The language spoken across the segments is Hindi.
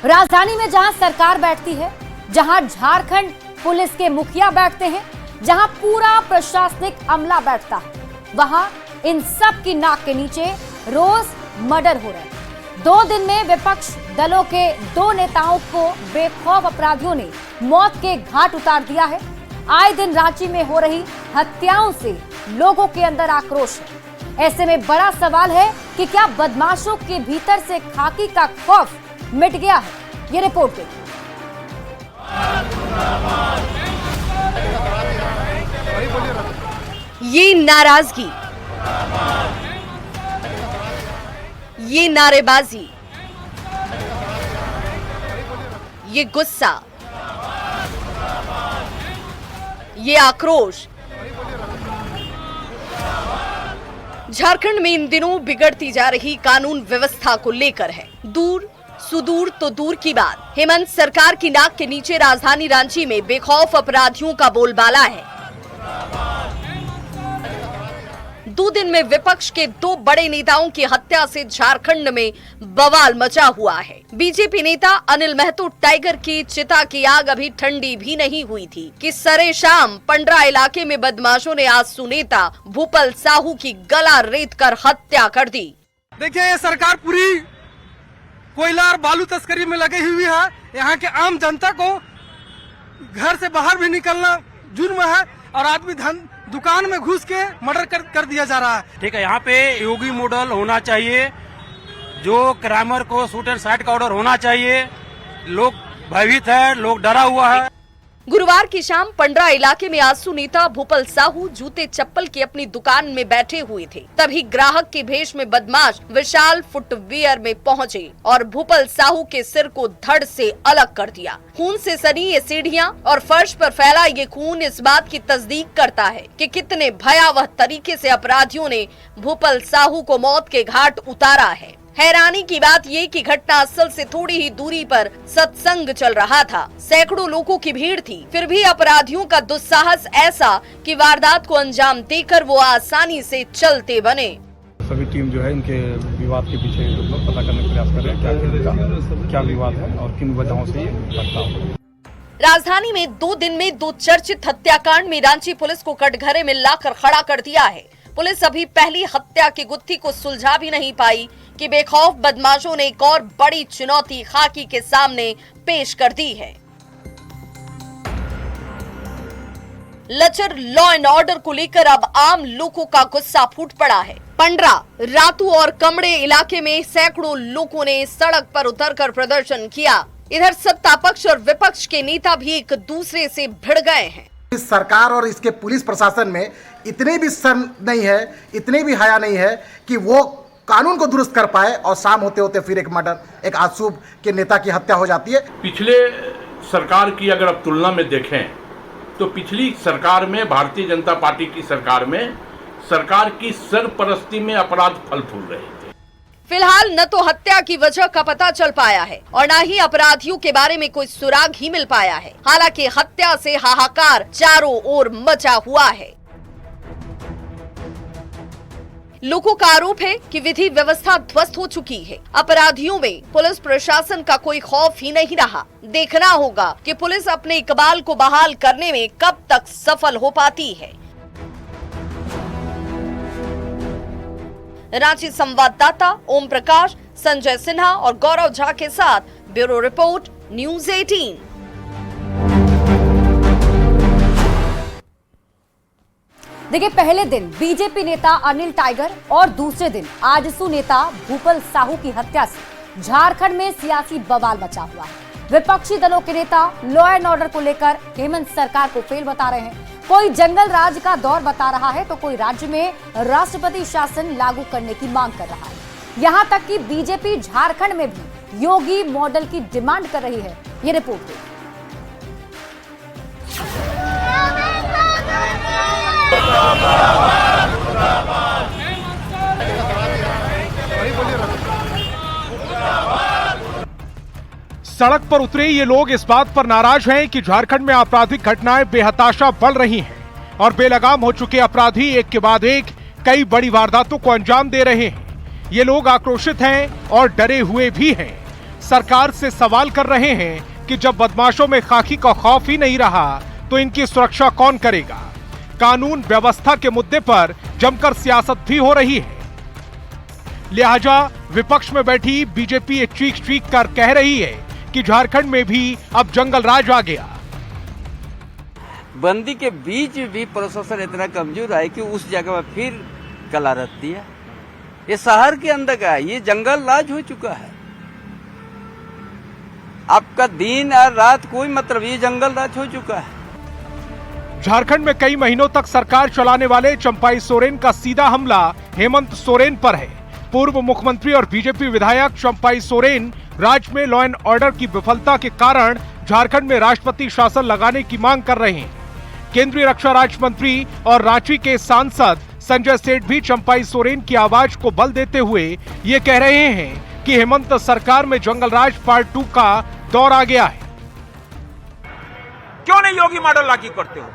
राजधानी में जहां सरकार बैठती है, जहां झारखंड पुलिस के मुखिया बैठते हैं, जहां पूरा प्रशासनिक अमला बैठता है, वहां इन सब की नाक के नीचे रोज मर्डर हो रहे हैं। 2 दिन में विपक्ष दलों के 2 नेताओं को बेखौफ अपराधियों ने मौत के घाट उतार दिया है। आए दिन रांची में हो रही हत्याओं से लोगों के अंदर आक्रोश है। ऐसे में बड़ा सवाल है कि क्या बदमाशों के भीतर से खाकी का खौफ मिट गया है? ये रिपोर्ट देखिए। ये नाराजगी, ये नारेबाजी, ये गुस्सा, ये आक्रोश झारखंड में इन दिनों बिगड़ती जा रही कानून व्यवस्था को लेकर है। दूर सुदूर तो दूर की बात, हेमंत सरकार की नाक के नीचे राजधानी रांची में बेखौफ अपराधियों का बोलबाला है। 2 दिन में विपक्ष के 2 बड़े नेताओं की हत्या से झारखंड में बवाल मचा हुआ है। बीजेपी नेता अनिल महतो टाइगर की चिता की आग अभी ठंडी भी नहीं हुई थी कि सरे शाम पंडरा इलाके में बदमाशों ने आजसू नेता भूपल साहू की गला रेत कर हत्या कर दी। देखिए, ये सरकार पूरी कोयला और बालू तस्करी में लगी हुई है। यहाँ के आम जनता को घर से बाहर भी निकलना जुर्म है और आदमी दुकान में घुस के मर्डर कर दिया जा रहा है। ठीक है, यहाँ पे योगी मॉडल होना चाहिए, जो क्राइमर को शूट एंड साइट का ऑर्डर होना चाहिए। लोग भयभीत है, लोग डरा हुआ है। गुरुवार की शाम पंडरा इलाके में आजसू नेता भूपल साहू जूते चप्पल की अपनी दुकान में बैठे हुए थे। तभी ग्राहक के भेष में बदमाश विशाल फुटवियर में पहुंचे और भूपल साहू के सिर को धड़ से अलग कर दिया। खून से सनी ये सीढ़ियां और फर्श पर फैला ये खून इस बात की तस्दीक करता है कि कितने भयावह तरीके से अपराधियों ने भूपल साहू को मौत के घाट उतारा है। हैरानी की बात ये कि घटना स्थल से थोड़ी ही दूरी पर सत्संग चल रहा था। सैकड़ों लोगों की भीड़ थी, फिर भी अपराधियों का दुस्साहस ऐसा कि वारदात को अंजाम देकर वो आसानी से चलते बने। सभी टीम जो है इनके विवाद के पीछे लोग पता करने का प्रयास कर रहे हैं क्या विवाद है और किन वजहों से ये घटना हुई। राजधानी में 2 दिन में 2 चर्चित हत्याकांड में रांची पुलिस को कटघरे में लाकर खड़ा कर दिया है। पुलिस अभी पहली हत्या की गुत्थी को सुलझा भी नहीं पाई कि बेखौफ बदमाशों ने एक और बड़ी चुनौती खाकी के सामने पेश कर दी है। लचर लॉ एंड ऑर्डर को लेकर अब आम लोगों का गुस्सा फूट पड़ा है। पंडरा, रातू और कमड़े इलाके में सैकड़ों लोगों ने सड़क पर उतरकर प्रदर्शन किया। इधर सत्ता पक्ष और विपक्ष के नेता भी एक दूसरे से भिड़ गए हैं। इस सरकार और इसके पुलिस प्रशासन में इतनी भी शर्म नहीं है, इतनी भी हया नहीं है कि वो कानून को दुरुस्त कर पाए और शाम होते होते फिर एक मर्डर, एक आजसूब के नेता की हत्या हो जाती है। पिछले सरकार की अगर आप तुलना में देखें तो पिछली सरकार में, भारतीय जनता पार्टी की सरकार में, सरकार की सरपरस्ती में अपराध फल फूल रहे थे। फिलहाल न तो हत्या की वजह का पता चल पाया है और न ही अपराधियों के बारे में कोई सुराग ही मिल पाया है। हालांकि हत्या से हाहाकार चारों ओर मचा हुआ है। लोगों का आरोप है कि विधि व्यवस्था ध्वस्त हो चुकी है। अपराधियों में पुलिस प्रशासन का कोई खौफ ही नहीं रहा। देखना होगा कि पुलिस अपने इकबाल को बहाल करने में कब तक सफल हो पाती है। रांची संवाददाता ओम प्रकाश, संजय सिन्हा और गौरव झा के साथ ब्यूरो रिपोर्ट, न्यूज़ 18। देखिए, पहले दिन बीजेपी नेता अनिल टाइगर और दूसरे दिन आजसू नेता भूपल साहू की हत्या से झारखंड में सियासी बवाल मचा हुआ है। विपक्षी दलों के नेता लॉ एंड ऑर्डर को लेकर हेमंत सरकार को फेल बता रहे हैं। कोई जंगल राज का दौर बता रहा है तो कोई राज्य में राष्ट्रपति शासन लागू करने की मांग कर रहा है। यहां तक कि बीजेपी झारखंड में भी योगी मॉडल की डिमांड कर रही है। ये रिपोर्ट देखिए। सड़क पर उतरे ये लोग इस बात पर नाराज हैं कि झारखंड में आपराधिक घटनाएं बेहताशा बढ़ रही हैं और बेलगाम हो चुके अपराधी एक के बाद एक कई बड़ी वारदातों को अंजाम दे रहे हैं। ये लोग आक्रोशित हैं और डरे हुए भी हैं। सरकार से सवाल कर रहे हैं कि जब बदमाशों में खाकी का खौफ ही नहीं रहा तो इनकी सुरक्षा कौन करेगा। कानून व्यवस्था के मुद्दे पर जमकर सियासत भी हो रही है। लिहाजा विपक्ष में बैठी बीजेपी ये चीख कर कह रही है कि झारखंड में भी अब जंगल राज आ गया। बंदी के बीच भी प्रशासन इतना कमजोर है कि उस जगह पर फिर कला रखती है। ये शहर के अंदर का है, ये जंगल राज हो चुका है। आपका दिन और रात कोई मतलब, ये जंगल राज हो चुका है। झारखंड में कई महीनों तक सरकार चलाने वाले चंपाई सोरेन का सीधा हमला हेमंत सोरेन पर है। पूर्व मुख्यमंत्री और बीजेपी विधायक चंपाई सोरेन राज्य में लॉ एंड ऑर्डर की विफलता के कारण झारखंड में राष्ट्रपति शासन लगाने की मांग कर रहे हैं। केंद्रीय रक्षा राज्य मंत्री और रांची के सांसद संजय सेठ भी चंपाई सोरेन की आवाज को बल देते हुए ये कह रहे हैं कि हेमंत सरकार में जंगल राज पार्ट 2 का दौर आ गया है। क्यों नहीं योगी मॉडल लागू करते हो?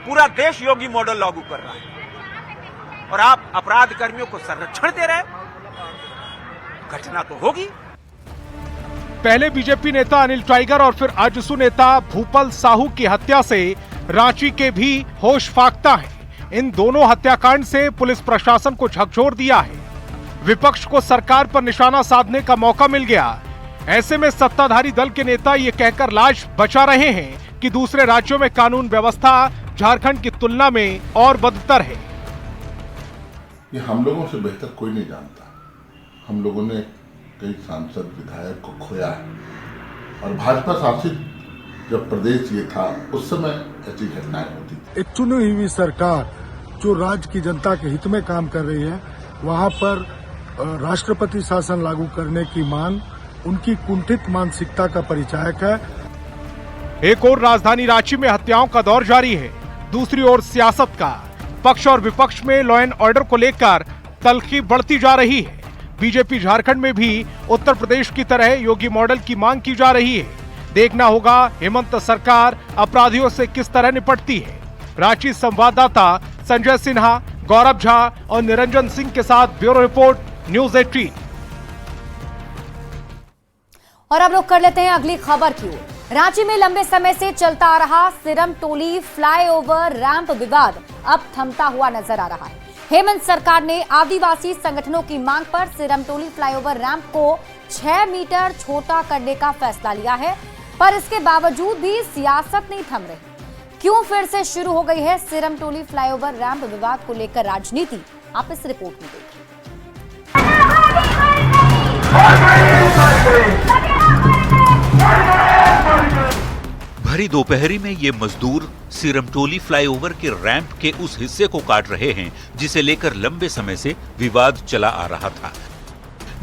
पूरा देश योगी मॉडल लागू कर रहा है और आप अपराध कर्मियों को संरक्षण दे रहे हैं। घटना तो होगी। पहले बीजेपी नेता अनिल टाइगर और फिर आजसू नेता भूपल साहू की हत्या से रांची के भी होश फाख्ता है। इन दोनों हत्याकांड से पुलिस प्रशासन को झकझोर दिया है। विपक्ष को सरकार पर निशाना साधने का मौका मिल गया। ऐसे में सत्ताधारी दल के नेता ये कहकर लाश बचा रहे हैं कि दूसरे राज्यों में कानून व्यवस्था झारखंड की तुलना में और बदतर है। ये हम लोगों से बेहतर कोई नहीं जानता। हम लोगों ने कई सांसद विधायक को खोया है और भाजपा शासित जब प्रदेश ये था उस समय ऐसी घटनाएं होती थी। एक चुनी हुई सरकार जो राज्य की जनता के हित में काम कर रही है, वहां पर राष्ट्रपति शासन लागू करने की मांग उनकी कुंठित मानसिकता का परिचायक है। एक और राजधानी रांची में हत्याओं का दौर जारी है, दूसरी ओर सियासत का। पक्ष और विपक्ष में लॉ एंड ऑर्डर को लेकर तल्खी बढ़ती जा रही है। बीजेपी झारखंड में भी उत्तर प्रदेश की तरह योगी मॉडल की मांग की जा रही है। देखना होगा हेमंत सरकार अपराधियों से किस तरह निपटती है। रांची संवाददाता संजय सिन्हा, गौरव झा और निरंजन सिंह के साथ ब्यूरो रिपोर्ट, न्यूज 18। और अब रुक कर लेते हैं अगली खबर की ओर। रांची में लंबे समय से चलता आ रहा सिरम टोली फ्लाईओवर रैंप विवाद अब थमता हुआ नजर आ रहा है। हेमंत सरकार ने आदिवासी संगठनों की मांग पर सिरम टोली फ्लाईओवर रैंप को 6 मीटर छोटा करने का फैसला लिया है, पर इसके बावजूद भी सियासत नहीं थम रही। क्यों फिर से शुरू हो गई है सिरम टोली फ्लाईओवर रैंप विवाद को लेकर राजनीति? आप इस रिपोर्ट में देखिए। भरी दोपहरी में ये मजदूर सिरमटोली फ्लाईओवर के रैंप के उस हिस्से को काट रहे हैं जिसे लेकर लंबे समय से विवाद चला आ रहा था।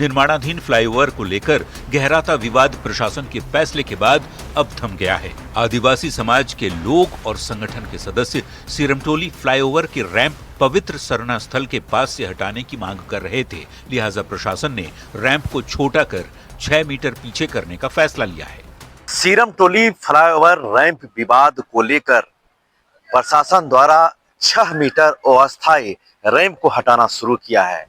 निर्माणाधीन फ्लाईओवर को लेकर गहराता विवाद प्रशासन के फैसले के बाद अब थम गया है। आदिवासी समाज के लोग और संगठन के सदस्य सिरमटोली फ्लाईओवर के रैंप पवित्र सरना स्थल के पास से हटाने की मांग कर रहे थे। लिहाजा प्रशासन ने रैंप को छोटा कर 6 मीटर पीछे करने का फैसला लिया है। सिरमटोली फ्लाईओवर रैंप विवाद को लेकर प्रशासन द्वारा 6 मीटर अस्थायी रैंप को हटाना शुरू किया है।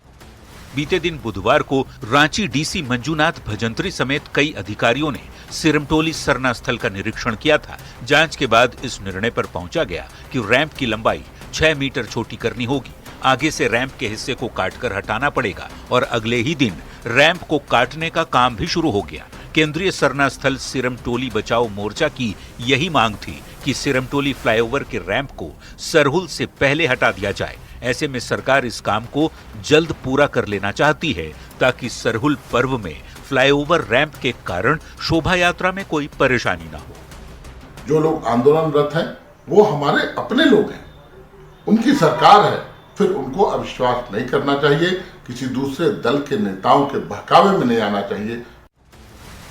बीते दिन बुधवार को रांची डीसी मंजूनाथ भजंत्री समेत कई अधिकारियों ने सिरमटोली सरना स्थल का निरीक्षण किया था। जांच के बाद इस निर्णय पर पहुंचा गया कि रैंप की लंबाई 6 मीटर छोटी करनी होगी। आगे से रैंप के हिस्से को काटकर हटाना पड़ेगा और अगले ही दिन रैंप को काटने का काम भी शुरू हो गया। केंद्रीय सरना स्थल सिरमटोली बचाओ मोर्चा की यही मांग थी कि सिरमटोली फ्लाईओवर के रैंप को सरहुल से पहले हटा दिया जाए। ऐसे में सरकार इस काम को जल्द पूरा कर लेना चाहती है ताकि सरहुल पर्व में फ्लाईओवर रैंप के कारण शोभा यात्रा में कोई परेशानी न हो। जो लोग आंदोलनरत हैं वो हमारे अपने लोग हैं, उनकी सरकार है, फिर उनको अविश्वास नहीं करना चाहिए, किसी दूसरे दल के नेताओं के बहकावे में नहीं आना चाहिए।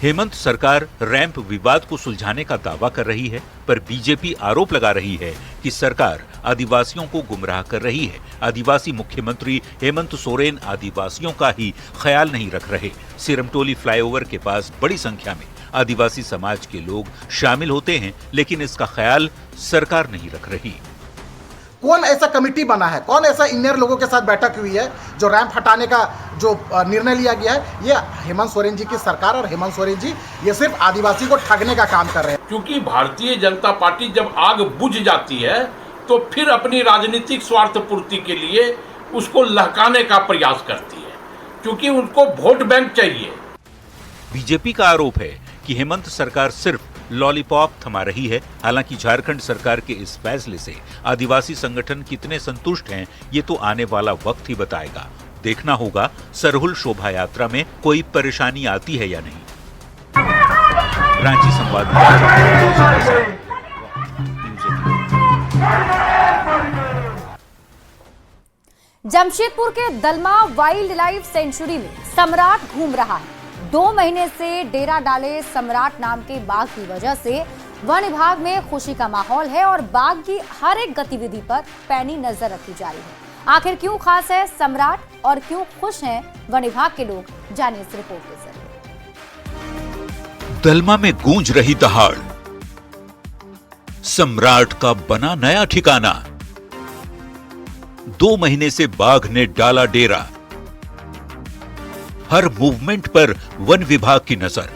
हेमंत सरकार रैंप विवाद को सुलझाने का दावा कर रही है, पर बीजेपी आरोप लगा रही है कि सरकार आदिवासियों को गुमराह कर रही है। आदिवासी मुख्यमंत्री हेमंत सोरेन आदिवासियों का ही ख्याल नहीं रख रहे। सिरमटोली फ्लाईओवर के पास बड़ी संख्या में आदिवासी समाज के लोग शामिल होते हैं, लेकिन इसका ख्याल सरकार नहीं रख रही। कौन ऐसा कमिटी बना है, कौन ऐसा इंजीनियर लोगों के साथ बैठक हुई है जो रैंप हटाने का जो निर्णय लिया गया है? ये हेमंत सोरेन जी की सरकार और हेमंत सोरेन जी ये सिर्फ आदिवासी को ठगने का काम कर रहे हैं। क्योंकि भारतीय जनता पार्टी जब आग बुझ जाती है तो फिर अपनी राजनीतिक स्वार्थ पूर्ति के लिए उसको लहकाने का प्रयास करती है, क्योंकि उनको वोट बैंक चाहिए। बीजेपी का आरोप है कि हेमंत सरकार सिर्फ लॉलीपॉप थमा रही है। हालांकि झारखंड सरकार के इस फैसले से आदिवासी संगठन कितने संतुष्ट हैं, ये तो आने वाला वक्त ही बताएगा। देखना होगा सरहुल शोभा यात्रा में कोई परेशानी आती है या नहीं। रांची संवाददाता। जमशेदपुर के दलमा वाइल्ड लाइफ सेंचुरी में सम्राट घूम रहा है। 2 महीने से डेरा डाले सम्राट नाम के बाघ की वजह से वन विभाग में खुशी का माहौल है और बाघ की हर एक गतिविधि पर पैनी नजर रखी जा रही है। आखिर क्यों खास है सम्राट और क्यों खुश हैं वन विभाग के लोग, जानिए इस रिपोर्ट के जरिए। दलमा में गूंज रही दहाड़, सम्राट का बना नया ठिकाना। 2 महीने से बाघ ने डाला डेरा, हर मूवमेंट पर वन विभाग की नजर।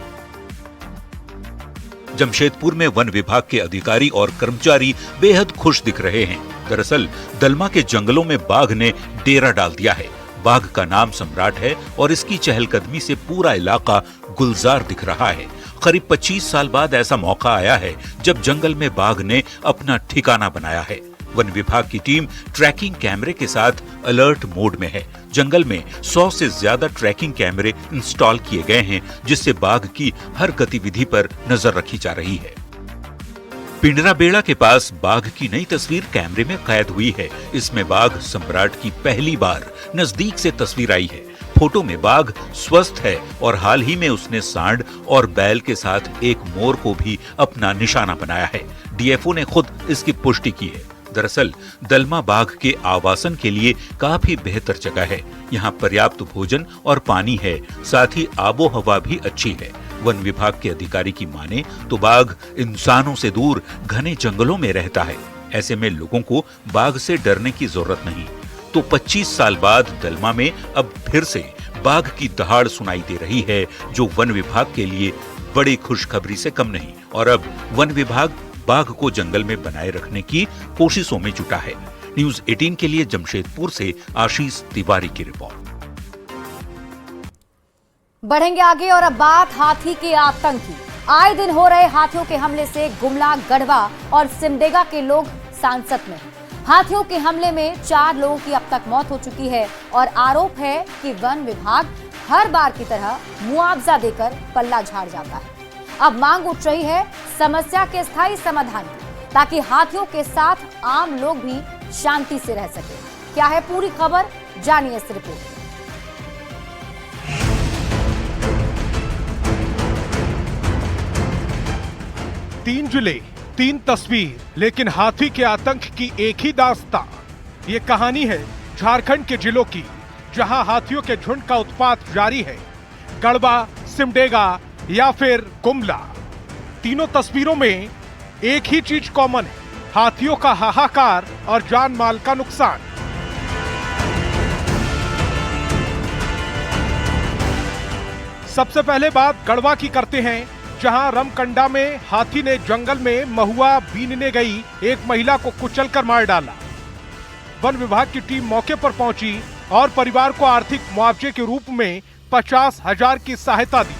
जमशेदपुर में वन विभाग के अधिकारी और कर्मचारी बेहद खुश दिख रहे हैं। दरअसल दलमा के जंगलों में बाघ ने डेरा डाल दिया है। बाघ का नाम सम्राट है और इसकी चहलकदमी से पूरा इलाका गुलजार दिख रहा है। करीब 25 साल बाद ऐसा मौका आया है जब जंगल में बाघ ने अपना ठिकाना बनाया है। वन विभाग की टीम ट्रैकिंग कैमरे के साथ अलर्ट मोड में है। जंगल में 100 से ज्यादा ट्रैकिंग कैमरे इंस्टॉल किए गए हैं, जिससे बाघ की हर गतिविधि पर नजर रखी जा रही है। पिंडरा बेड़ा के पास बाघ की नई तस्वीर कैमरे में कैद हुई है। इसमें बाघ सम्राट की पहली बार नजदीक से तस्वीर आई है। फोटो में बाघ स्वस्थ है और हाल ही में उसने सांड और बैल के साथ एक मोर को भी अपना निशाना बनाया है। डीएफओ ने खुद इसकी पुष्टि की है। दरअसल दलमा बाघ के आवासन के लिए काफी बेहतर जगह है। यहाँ पर्याप्त भोजन और पानी है, साथ ही आबो हवा भी अच्छी है। वन विभाग के अधिकारी की माने तो बाघ इंसानों से दूर घने जंगलों में रहता है। ऐसे में लोगों को बाघ से डरने की जरूरत नहीं। तो 25 साल बाद दलमा में अब फिर से बाघ की दहाड़ सुनाई दे रही है, जो वन विभाग के लिए बड़ी खुशखबरी से कम नहीं। और अब वन विभाग बाघ को जंगल में बनाए रखने की कोशिशों में जुटा है। न्यूज़ 18 के लिए जमशेदपुर से आशीष तिवारी की रिपोर्ट। बढ़ेंगे आगे और अब बात हाथी के आतंक की। आए दिन हो रहे हाथियों के हमले से गुमला, गढ़वा और सिमडेगा के लोग सांसत में। हाथियों के हमले में 4 लोगों की अब तक मौत हो चुकी है और आरोप है कि वन विभाग हर बार की तरह मुआवजा देकर पल्ला झाड़ जाता है। अब मांग उठ रही है समस्या के स्थायी समाधान की, ताकि हाथियों के साथ आम लोग भी शांति से रह सके। क्या है पूरी खबर, जानिए इस रिपोर्ट में। 3 जिले, 3 तस्वीर, लेकिन हाथी के आतंक की एक ही दास्तां। ये कहानी है झारखंड के जिलों की, जहां हाथियों के झुंड का उत्पात जारी है। गढ़वा, सिमडेगा या फिर गुमला, तीनों तस्वीरों में एक ही चीज कॉमन है, हाथियों का हाहाकार और जान माल का नुकसान। सबसे पहले बात गढ़वा की करते हैं, जहां रमकंडा में हाथी ने जंगल में महुआ बीनने गई एक महिला को कुचलकर मार डाला। वन विभाग की टीम मौके पर पहुंची और परिवार को आर्थिक मुआवजे के रूप में 50,000 की सहायता दी।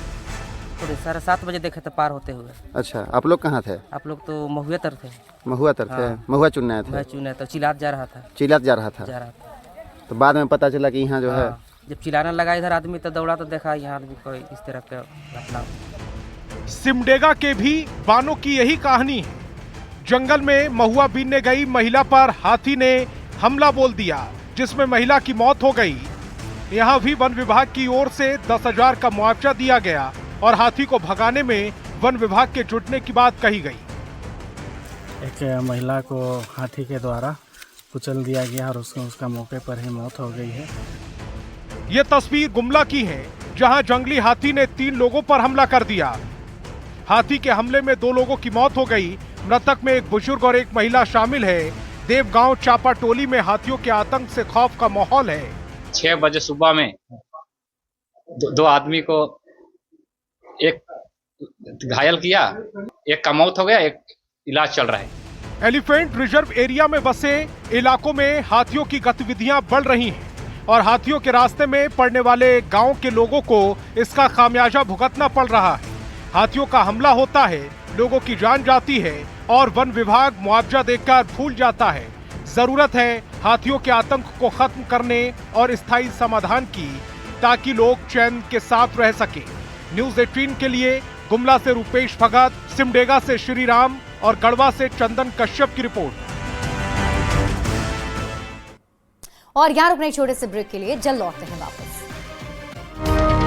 7:30 बजे देखे थे पार होते हुए। अच्छा, आप लोग कहाँ थे? आप लोग तो महुआ तर थे। महुआ तर थे? हाँ। महुआ चुनने थे? महुआ चुनने तो चिल्लात जा रहा था। चिल्लात जा रहा था? तो बाद में पता चला कि यहाँ जो है, जब चिल्लाने लगा इधर आदमी तो दौड़ा तो देखा यहाँ आदमी कोई इस तरह का घटना। सिमडेगा के भी बानों की यही कहानी है। जंगल में महुआ बीनने गई महिला पर हाथी ने हमला बोल दिया, जिसमें महिला की मौत हो गई। यहाँ भी वन विभाग की ओर से 10,000 का मुआवजा दिया गया और हाथी को भगाने में वन विभाग के जुटने की बात कही गई। एक महिला को हाथी के द्वारा कुचल दिया गया और उसका मौके पर ही मौत हो गई है। ये तस्वीर गुमला की है, जहां जंगली हाथी ने 3 लोगों पर हमला कर दिया। हाथी के हमले में 2 लोगों की मौत हो गई। मृतक में एक बुजुर्ग और एक महिला शामिल है। देवगांव चापाटोली में हाथियों के आतंक से खौफ का माहौल है। 6 बजे सुबह में दो आदमी को एक घायल किया, एक का मौत हो गया, एक इलाज चल रहा है। एलिफेंट रिजर्व एरिया में बसे इलाकों में हाथियों की गतिविधियां बढ़ रही हैं और हाथियों के रास्ते में पड़ने वाले गांव के लोगों को इसका खामियाजा भुगतना पड़ रहा है। हाथियों का हमला होता है, लोगों की जान जाती है और वन विभाग मुआवजा देकर भूल जाता है। जरूरत है हाथियों के आतंक को खत्म करने और स्थायी समाधान की, ताकि लोग चैन के साथ रह सके। न्यूज़ 18 के लिए गुमला से रूपेश भगत, सिमडेगा से श्रीराम और गढ़वा से चंदन कश्यप की रिपोर्ट। और यहाँ रुकने छोटे से ब्रेक के लिए जल्द लौटते हैं वापस।